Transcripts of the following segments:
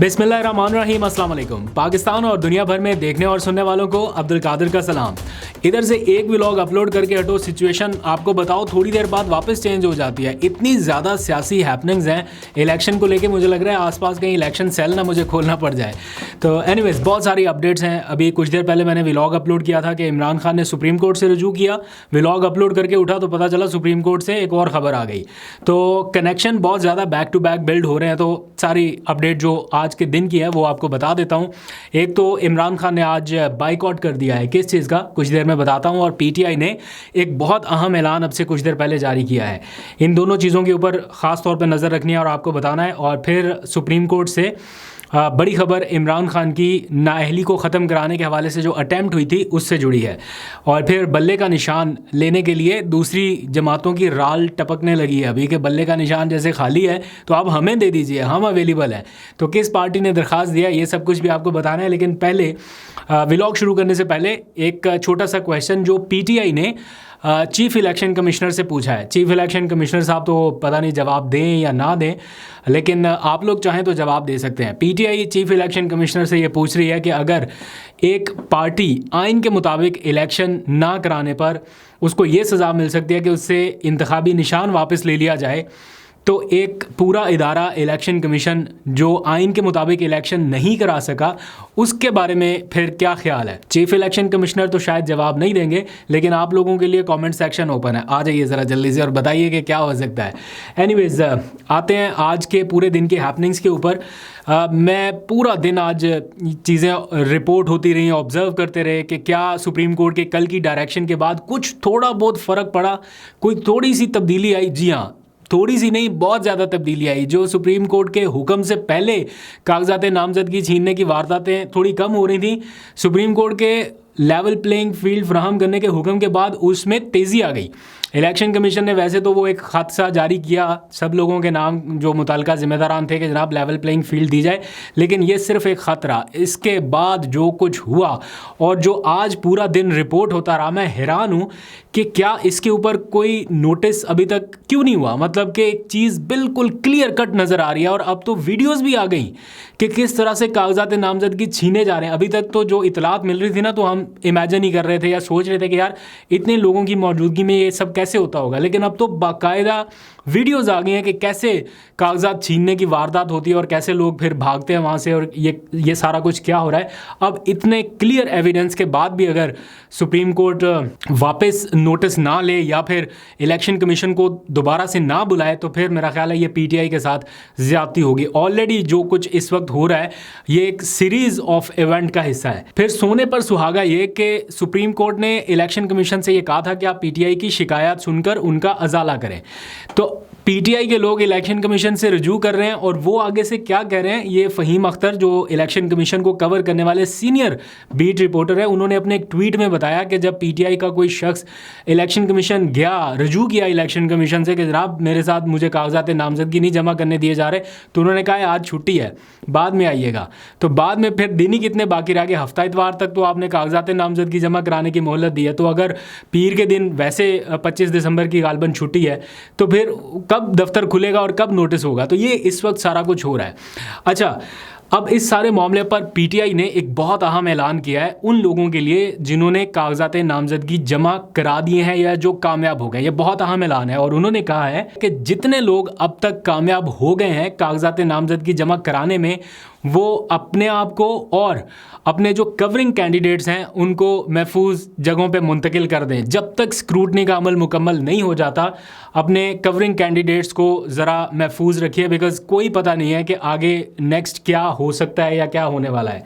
बिस्मिल्लाहिर्रहमानिर्रहीम, अस्सलाम वालेकुम। पाकिस्तान और दुनिया भर में देखने और सुनने वालों को अब्दुल कादिर का सलाम। इधर से एक व्लॉग अपलोड करके हटो, सिचुएशन आपको बताओ थोड़ी देर बाद वापस चेंज हो जाती है। इतनी ज़्यादा सियासी हैपनिंग्स हैं इलेक्शन को लेके, मुझे लग रहा है आसपास कहीं इलेक्शन सेल ना मुझे खोलना पड़ जाए। तो एनीवेज बहुत सारी अपडेट्स हैं। अभी कुछ देर पहले मैंने व्लॉग अपलोड किया था कि इमरान खान ने सुप्रीम कोर्ट से रुजू किया। व्लॉग अपलोड करके उठा तो पता चला सुप्रीम कोर्ट से एक और ख़बर आ गई। तो कनेक्शन बहुत ज़्यादा बैक टू बैक बिल्ड हो रहे हैं। तो सारी अपडेट जो आज के दिन की है वो आपको बता देता हूँ। एक तो इमरान खान ने आज बाइकआउट कर दिया है, किस चीज़ का कुछ देर में बताता हूँ। और पीटीआई ने एक बहुत अहम ऐलान अब से कुछ देर पहले जारी किया है। इन दोनों चीज़ों के ऊपर ख़ास तौर पर नज़र रखनी है और आपको बताना है। और फिर सुप्रीम कोर्ट से बड़ी खबर इमरान खान की नाअहली को ख़त्म कराने के हवाले से जो अटैम्प्ट हुई थी उससे जुड़ी है। और फिर बल्ले का निशान लेने के लिए दूसरी जमातों की राल टपकने लगी है अभी कि बल्ले का निशान जैसे खाली है तो आप हमें दे दीजिए, हम अवेलेबल हैं। तो किस पार्टी ने दरख्वास्त दिया ये सब कुछ भी आपको बताना है। लेकिन पहले व्लॉग शुरू करने से पहले एक छोटा सा क्वेश्चन जो पीटीआई ने चीफ इलेक्शन कमिश्नर से पूछा है। चीफ इलेक्शन कमिश्नर साहब तो पता नहीं जवाब दें या ना दें, लेकिन आप लोग चाहें तो जवाब दे सकते हैं। पीटीआई चीफ इलेक्शन कमिश्नर से ये पूछ रही है कि अगर एक पार्टी आइन के मुताबिक इलेक्शन ना कराने पर उसको ये सज़ा मिल सकती है कि उससे इंतखाबी निशान वापस ले लिया जाए, तो एक पूरा इदारा इलेक्शन कमीशन जो आइन के मुताबिक इलेक्शन नहीं करा सका उसके बारे में फिर क्या ख्याल है। चीफ इलेक्शन कमिश्नर तो शायद जवाब नहीं देंगे, लेकिन आप लोगों के लिए कमेंट सेक्शन ओपन है। आ जाइए ज़रा जल्दी से और बताइए कि क्या हो सकता है। एनीवेज आते हैं आज के पूरे दिन के हैपनिंग्स के ऊपर। मैं पूरा दिन आज चीज़ें रिपोर्ट होती रही, ऑब्ज़र्व करते रहे कि क्या सुप्रीम कोर्ट के कल की डायरेक्शन के बाद कुछ थोड़ा बहुत फ़र्क पड़ा, कोई थोड़ी सी तब्दीली आई। जी हाँ, थोड़ी सी नहीं, बहुत ज़्यादा तब्दीली आई। जो सुप्रीम कोर्ट के हुक्म से पहले कागजात नामजदगी छीनने की वारदातें थोड़ी कम हो रही थी, सुप्रीम कोर्ट के लेवल प्लेइंग फील्ड फ्राहम करने के हुक्म के बाद उसमें तेज़ी आ गई। इलेक्शन कमीशन ने वैसे तो वो एक खदशा जारी किया सब लोगों के नाम जो मुतल्लिका ज़िम्मेदारान थे कि जनाब लेवल प्लेइंग फील्ड दी जाए, लेकिन ये सिर्फ एक ख़त रहा। इसके बाद जो कुछ हुआ और जो आज पूरा दिन रिपोर्ट होता रहा, मैं हैरान हूँ कि क्या इसके ऊपर कोई नोटिस अभी तक क्यों नहीं हुआ। मतलब कि एक चीज़ बिल्कुल क्लियर कट नज़र आ रही है और अब तो वीडियोज़ भी आ गई कि किस तरह से कागजात नामजदगी छीने जा रहे हैं। अभी तक तो जो इतलात मिल रही थी ना, तो हम इमेजिन ही कर रहे थे या सोच रहे थे कि यार इतने लोगों की मौजूदगी में ये सब कैसे होता होगा, लेकिन अब तो बाकायदा वीडियोस आ गई हैं कि कैसे कागजात छीनने की वारदात होती है और कैसे लोग फिर भागते हैं वहाँ से और ये सारा कुछ क्या हो रहा है। अब इतने क्लियर एविडेंस के बाद भी अगर सुप्रीम कोर्ट वापस नोटिस ना ले या फिर इलेक्शन कमीशन को दोबारा से ना बुलाए तो फिर मेरा ख्याल है ये पीटीआई के साथ ज़्यादती होगी। ऑलरेडी जो कुछ इस वक्त हो रहा है ये एक सीरीज़ ऑफ इवेंट का हिस्सा है। फिर सोने पर सुहागा ये कि सुप्रीम कोर्ट ने इलेक्शन कमीशन से ये कहा था कि आप पीटीआई की शिकायत सुनकर उनका अजाला करें। तो पीटीआई के लोग इलेक्शन कमीशन से रुजू कर रहे हैं और वो आगे से क्या कह रहे हैं, ये फ़हीम अख्तर जो इलेक्शन कमीशन को कवर करने वाले सीनियर बीट रिपोर्टर है, उन्होंने अपने एक ट्वीट में बताया कि जब पीटीआई का कोई शख्स इलेक्शन कमीशन गया, रुजू किया इलेक्शन कमीशन से कि जनाब मेरे साथ मुझे कागजात नामजदगी नहीं जमा करने दिए जा रहे, तो उन्होंने कहा आज छुट्टी है, बाद में आइएगा। तो बाद में फिर दिन ही कितने बाकी रह गए, हफ्ता इतवार तक तो आपने कागजात नामजदगी जमा कराने की मोहलत दी है। तो अगर पीर के दिन वैसे 25 दिसंबर की गालबन छुट्टी है तो फिर कब दफ्तर खुलेगा और कब नोटिस होगा। तो ये इस वक्त सारा कुछ हो रहा है। अच्छा, अब इस सारे मामले पर पीटीआई ने एक बहुत अहम ऐलान किया है उन लोगों के लिए जिन्होंने कागजात नामजदगी जमा करा दिए हैं या जो कामयाब हो गए। ये बहुत अहम ऐलान है और उन्होंने कहा है कि जितने लोग अब तक कामयाब हो गए हैं कागजात नामजदगी जमा कराने में, वो अपने आप को और अपने जो कवरिंग कैंडिडेट्स हैं उनको महफूज जगहों पे मुंतकिल कर दें। जब तक स्क्रूटनी का अमल मुकम्मल नहीं हो जाता अपने कवरिंग कैंडिडेट्स को ज़रा महफूज रखिए, बिकॉज़ कोई पता नहीं है कि आगे नेक्स्ट क्या हो सकता है या क्या होने वाला है।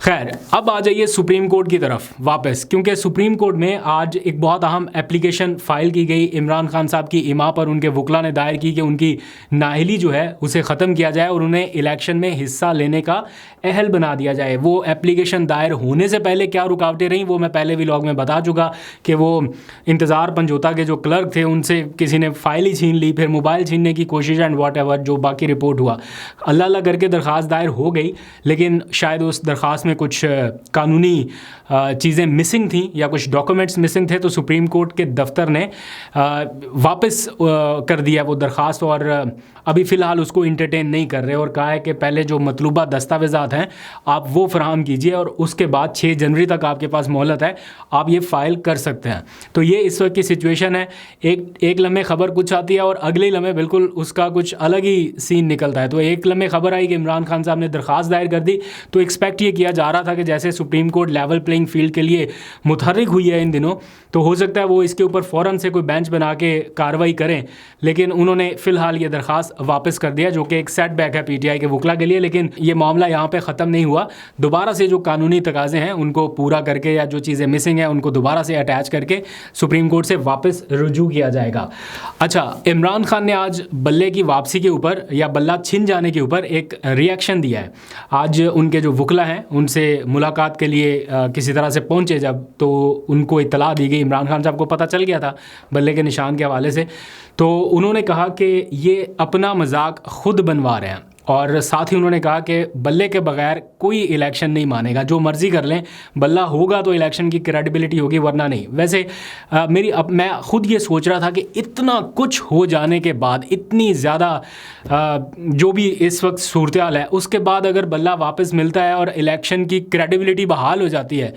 खैर, अब आ जाइए सुप्रीम कोर्ट की तरफ वापस, क्योंकि सुप्रीम कोर्ट में आज एक बहुत अहम एप्लीकेशन फ़ाइल की गई इमरान खान साहब की इमा पर। उनके वकला ने दायर की कि उनकी नाअहली जो है उसे ख़त्म किया जाए और उन्हें इलेक्शन में हिस्सा लेने का अहल बना दिया जाए। वो एप्लीकेशन दायर होने से पहले क्या रुकावटें रहीं वो मैं पहले व्लॉग में बता चुका कि वो इंतज़ार पंजोता के जो क्लर्क थे उनसे किसी ने फ़ाइल ही छीन ली, फिर मोबाइल छीनने की कोशिश एंड वॉट एवर जो बाकी रिपोर्ट हुआ। अल्लाह अल्लाह करके दरख्वास्त दायर हो गई, लेकिन शायद उस दरख्वास्त में कुछ कानूनी चीज़ें मिसिंग थी या कुछ डॉक्यूमेंट्स मिसिंग थे, तो सुप्रीम कोर्ट के दफ्तर ने वापस कर दिया वो दरख्वास्त और अभी फ़िलहाल उसको इंटरटेन नहीं कर रहे और कहा है कि पहले जो मतलूबा दस्तावेज़ात हैं आप वो फराहम कीजिए और उसके बाद 6 जनवरी तक आपके पास मोहलत है, आप ये फ़ाइल कर सकते हैं। तो ये इस वक्त की सिचुएशन है। एक लम्हे खबर कुछ आती है और अगले लम्हे बिल्कुल उसका कुछ अलग ही सीन निकलता है। तो एक लम्हे खबर आई कि इमरान खान साहब ने दरख्वास्त दायर कर दी, तो एक्सपेक्ट ये किया जा रहा था कि जैसे supreme court level playing field के लिए मुतहर्रिक हुई है इन दिनों, तो हो सकता है वो इसके ऊपर फ़ौरन से कोई बेंच बना के कार्रवाई करें, लेकिन उन्होंने फ़िलहाल ये दरख्वास्त वापस कर दिया, जो कि एक सेटबैक है पीटीआई के वकला के लिए। लेकिन ये मामला यहाँ पे ख़त्म नहीं हुआ, दोबारा से जो कानूनी तकाज़े हैं उनको पूरा करके या जो चीज़ें मिसिंग हैं उनको दोबारा से अटैच करके सुप्रीम कोर्ट से वापस रुजू किया जाएगा। अच्छा, इमरान खान ने आज बल्ले की वापसी के ऊपर या बल्ला छिन जाने के ऊपर एक रिएक्शन दिया है। आज उनके जो वकला हैं उनसे मुलाकात के लिए किसी तरह से पहुँचे जब, तो उनको इत्तला दी गई, इमरान खान साहब को पता चल गया था बल्ले के निशान के हवाले से, तो उन्होंने कहा कि ये अपना मजाक खुद बनवा रहे हैं और साथ ही उन्होंने कहा कि बल्ले के बगैर कोई इलेक्शन नहीं मानेगा, जो मर्ज़ी कर लें, बल्ला होगा तो इलेक्शन की क्रेडिबिलिटी होगी वरना नहीं। वैसे मैं ख़ुद ये सोच रहा था कि इतना कुछ हो जाने के बाद, इतनी ज़्यादा जो भी इस वक्त सूरत हाल है, उसके बाद अगर बल्ला वापस मिलता है और इलेक्शन की क्रेडिबिलिटी बहाल हो जाती है,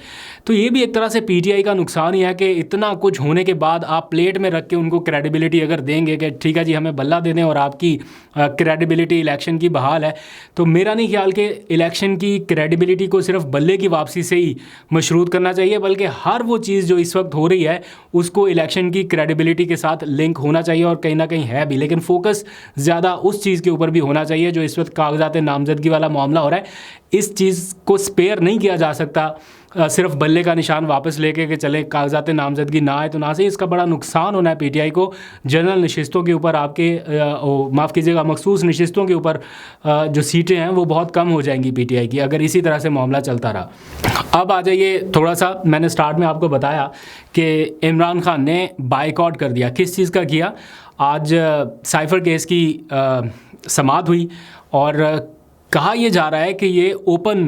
तो ये भी एक तरह से पीटीआई का नुकसान ही है कि इतना कुछ होने के बाद आप प्लेट में रख के उनको क्रेडिबिलिटी अगर देंगे कि ठीक है जी हमें बल्ला दे दें और आपकी क्रेडिबिलिटी इलेक्शन की बहाल है, तो मेरा नहीं ख्याल कि इलेक्शन की क्रेडिबिलिटी को सिर्फ बल्ले की वापसी से ही मशरूत करना चाहिए, बल्कि हर वो चीज़ जो इस वक्त हो रही है उसको इलेक्शन की क्रेडिबिलिटी के साथ लिंक होना चाहिए और कहीं ना कहीं है भी, लेकिन फोकस ज़्यादा उस चीज़ के ऊपर भी होना चाहिए जो इस वक्त कागजात नामजदगी वाला मामला हो रहा है। इस चीज़ को स्पेयर नहीं किया जा सकता सिर्फ बल्ले का निशान वापस लेके कि चले कागजात नामजदगी ना आए तो ना सही। इसका बड़ा नुकसान होना है पीटीआई को, जनरल नशिस्तों के ऊपर आपके माफ़ कीजिएगा मखसूस नशिस्तों के ऊपर जो सीटें हैं वो बहुत कम हो जाएंगी पीटीआई की अगर इसी तरह से मामला चलता रहा। अब आ जाइए, थोड़ा सा मैंने स्टार्ट में आपको बताया कि इमरान खान ने बाइकआउट कर दिया। किस चीज़ का किया? आज साइफर केस की समाअत हुई और कहा यह जा रहा है कि ये ओपन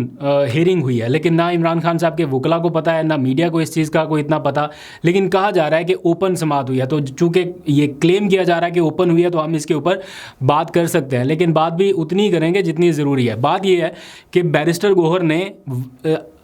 हियरिंग हुई है, लेकिन ना इमरान खान साहब के वकला को पता है, ना मीडिया को इस चीज़ का कोई इतना पता, लेकिन कहा जा रहा है कि ओपन समाअत हुई है। तो चूँकि ये क्लेम किया जा रहा है कि ओपन हुई है तो हम इसके ऊपर बात कर सकते हैं, लेकिन बात भी उतनी ही करेंगे जितनी ज़रूरी है। बात यह है कि बैरिस्टर गौहर ने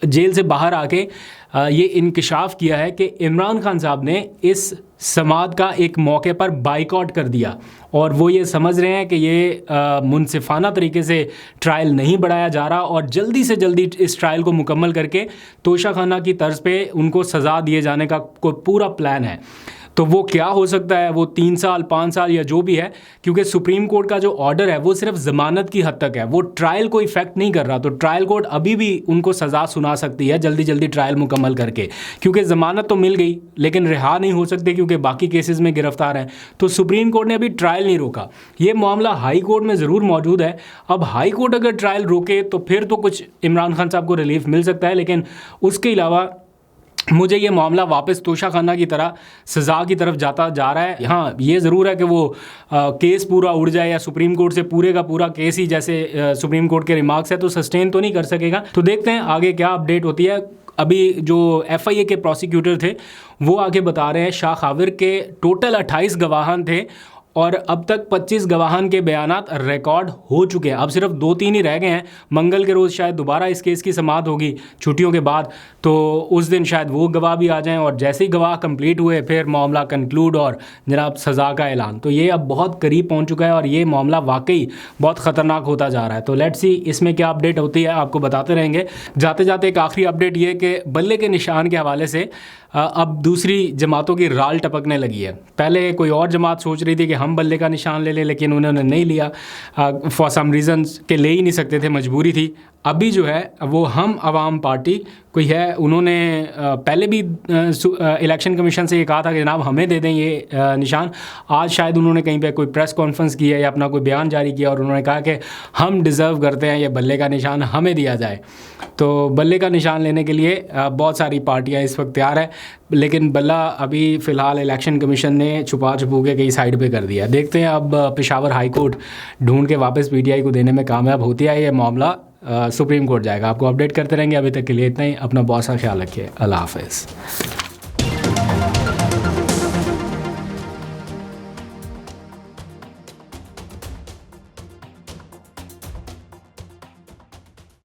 जेल से बाहर आके ये इंकशाफ किया है कि इमरान खान साहब ने इस समाअत का एक मौके पर बाइकआउट कर दिया और वो ये समझ रहे हैं कि ये मुनसिफाना तरीके से ट्रायल नहीं बढ़ाया जा रहा और जल्दी से जल्दी इस ट्रायल को मुकम्मल करके तोशाखाना की तर्ज पे उनको सज़ा दिए जाने का कोई पूरा प्लान है। तो वो क्या हो सकता है, वो 3 साल 5 साल या जो भी है, क्योंकि सुप्रीम कोर्ट का जो ऑर्डर है वो सिर्फ ज़मानत की हद तक है, वो ट्रायल को इफ़ेक्ट नहीं कर रहा। तो ट्रायल कोर्ट अभी भी उनको सज़ा सुना सकती है जल्दी जल्दी ट्रायल मुकम्मल करके, क्योंकि ज़मानत तो मिल गई लेकिन रिहा नहीं हो सकते क्योंकि बाकी केसेस में गिरफ्तार हैं। तो सुप्रीम कोर्ट ने अभी ट्रायल नहीं रोका। ये मामला हाई कोर्ट में ज़रूर मौजूद है। अब हाई कोर्ट अगर ट्रायल रोके तो फिर तो कुछ इमरान खान साहब को रिलीफ मिल सकता है, लेकिन उसके अलावा मुझे ये मामला वापस तोशाखाना की तरह सज़ा की तरफ जाता जा रहा है। हाँ, ये ज़रूर है कि वो केस पूरा उड़ जाए या सुप्रीम कोर्ट से पूरे का पूरा केस ही जैसे सुप्रीम कोर्ट के रिमार्क्स है तो सस्टेन तो नहीं कर सकेगा। तो देखते हैं आगे क्या अपडेट होती है। अभी जो एफआईए के प्रोसिक्यूटर थे वो आगे बता रहे हैं शाह खाविर के टोटल 28 गवाहान थे और अब तक 25 गवाहान के बयानात रिकॉर्ड हो चुके हैं। अब सिर्फ 2-3 ही रह गए हैं। मंगल के रोज़ शायद दोबारा इस केस की समाअत होगी छुट्टियों के बाद, तो उस दिन शायद वो गवाह भी आ जाएं और जैसे ही गवाह कंप्लीट हुए फिर मामला कंक्लूड और जनाब सज़ा का ऐलान। तो ये अब बहुत करीब पहुंच चुका है और ये मामला वाकई बहुत ख़तरनाक होता जा रहा है। तो लेट्स सी इसमें क्या अपडेट होती है, आपको बताते रहेंगे। जाते जाते एक आखिरी अपडेट ये कि बल्ले के निशान के हवाले से अब दूसरी जमातों की राल टपकने लगी है। पहले कोई और जमात सोच रही थी कि हम बल्ले का निशान ले लें, लेकिन उन्होंने नहीं लिया फॉर सम रीज़न्स के ले ही नहीं सकते थे, मजबूरी थी। अभी जो है वो हम आवाम पार्टी कोई है, उन्होंने पहले भी इलेक्शन कमीशन से ये कहा था कि जनाब हमें दे दें ये निशान। आज शायद उन्होंने कहीं पे कोई प्रेस कॉन्फ्रेंस की है या अपना कोई बयान जारी किया और उन्होंने कहा कि हम डिज़र्व करते हैं ये बल्ले का निशान हमें दिया जाए। तो बल्ले का निशान लेने के लिए बहुत सारी पार्टियां इस वक्त तैयार है, लेकिन बल्ला अभी फ़िलहाल इलेक्शन कमीशन ने छुपा के कई साइड पे कर दिया। देखते हैं अब पेशावर हाई कोर्ट ढूंढ के वापस पीटीआई को देने में कामयाब होती है, ये मामला सुप्रीम कोर्ट जाएगा। आपको अपडेट करते रहेंगे। अभी तक के लिए इतना ही। अपना बहुत सा ख्याल रखिए। अल्लाह हाफ़िज़।